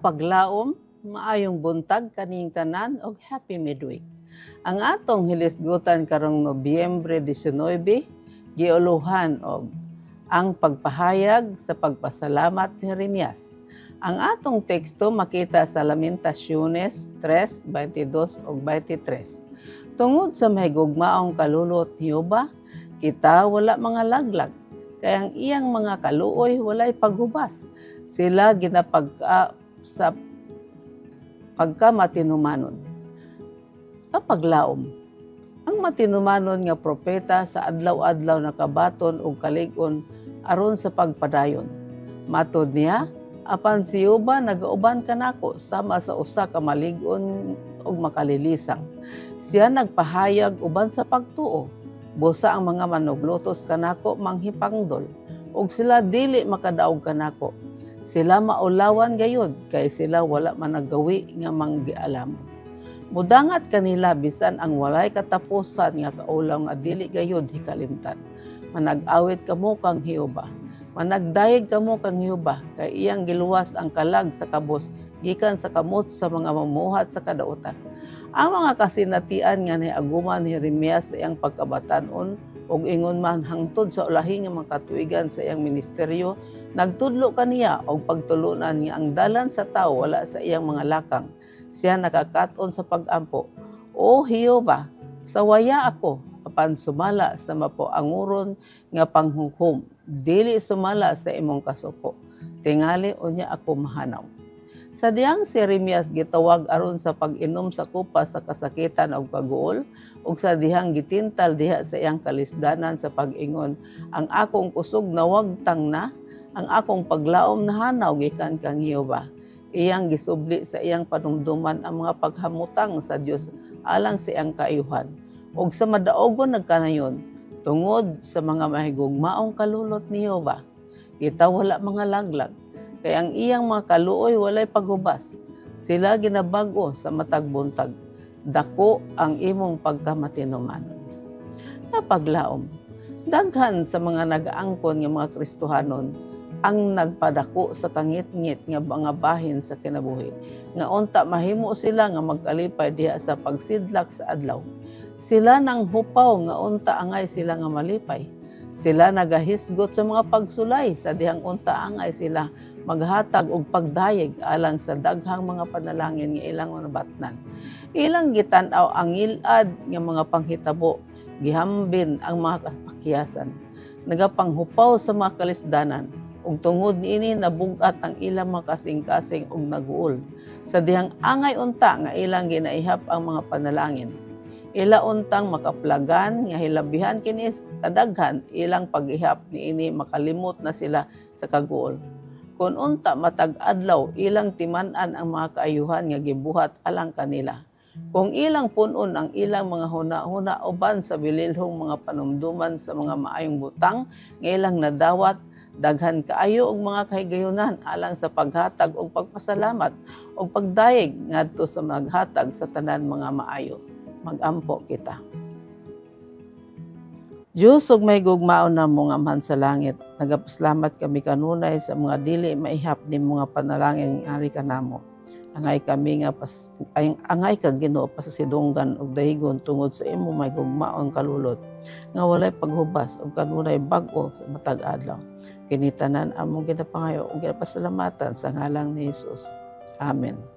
Mapaglaom, maayong buntag kaning tanan og happy midweek. Ang atong hilisgutan karong Nobyembre 19, giuluhan og ang pagpahayag sa pagpasalamat ni Jeremias. Ang atong teksto makita sa Lamentaciones 3, 22 ug 23. Tungod sa mahigugmaong kalulot ni Jehova, kita wala mga laglag, kay ang iyang mga kaluoy walay paghubas. Sila sa pagkamatinumanon. Kapaglaom, ang matinumanon nga propeta sa adlaw-adlaw nakabaton og kalig-on aron sa pagpadayon. Matod niya, apan si Jehova nagauban kanako sama sa usa ka malig-on og makalilisang. Siya nagpahayag uban sa pagtuo. Busa ang mga manuglutos kanako manghipangdol, ug sila dili makadaog kanako. Sila maulawan gayud kay sila wala man nagawi nga manggialam. Mudangat kanila bisan ang walay katapusan nga kaulaw nga dili gayud hikalimtan. Manag-awit kamo kang Jehova. Managdayeg kamo kang Jehova kay iyang giluwas ang kalag sa kabos gikan sa kamot sa mga mamuhat sa kadautan. Ang mga kasinatian nga niaguman ni Jeremias sa iyang pagkabatanon ug ingon man hangtod sa ulahi nga mga katuigan sa iyang ministeryo, nagtudlo kaniya og pagtulunan nga ang dalan sa tawo wala sa iyang mga lakang. Siya nakakaton sa pag-ampo. O Jehova, sawaya ako apan sumala sa mapuanguron nga panghukom. Dili sumala sa imong kasuko. Tingali unya ako mahanaw. Sa diyang si Jeremias gitawag aron sa pag-inom sa kupa sa kasakitan ug pag-uol, ug sa dihang gitintal diha sa iyang kalisdanan sa pag-ingon, ang akong kusog nawagtang na, ang akong paglaom nahanaw gikan kang Jehova. Iyang gisubli sa iyang panumduman ang mga paghamutang sa Dios alang sa iyang kaayuhan. Ug sa madaogon nagkanayon, tungod sa mga mahigugmaong kalulot ni Jehova, kita wala mga laglag. Kay ang iyang mga kaluoy walay paghubas. Sila ginabag-o sa matag buntag. Dako ang imong pagkamatinumanon. Napaglaom, daghan sa mga nag-aangkon nga mga Kristohanon ang nagpadako sa kangit-ngit nga mga bahin sa kinabuhi. Nga unta mahimo sila nga magkalipay diha sa pagsidlak sa adlaw. Sila nang hupaw nga unta angay sila nga malipay. Sila nagahisgot sa mga pagsulay sa dihang unta angay sila maghatag og pagdayeg alang sa daghang mga panalangin nga ilang nabatnan. Ilang gitan-aw ang ilad nga mga panghitabo, gihambin ang mga kapakyasan. Nagapanghupaw sa mga kalisdanan, ug tungod niini nabugat ang ilang mga kasing-kasing ug naguol. Sa dihang angay unta nga ilang ginaihap ang mga panalangin. Ila untang makaplagan nga hilabihan kini kadaghan ilang pag-ihap niini makalimot na sila sa kaguol. Kung unta matag adlaw ilang timan-an ang mga kaayuhan nga gibuhat alang kanila. Kung ilang punon ang ilang mga huna-huna uban sa bililhong mga panumduman sa mga maayong butang nga ilang nadawat, daghan kaayo og mga kahigayunan alang sa paghatag og pagpasalamat og pagdayeg ngadto sa maghatag sa tanan mga maayo. Magampo kita. Diyos ug may gugmaon na mga man sa langit, nagapasalamat kami kanunay sa mga dili maihap ni mga panalangin nga ari kanamo. Angay kami nga angay ka Ginoo pasasidunggan ug dahigon tungod sa imo may gugmaon kalulot nga walay paghubas ug kanunay bag-o sa matag adlaw. Kini tanan among ginapangayo ug ginapasalamatan sa ngalan ni Hesus. Amen.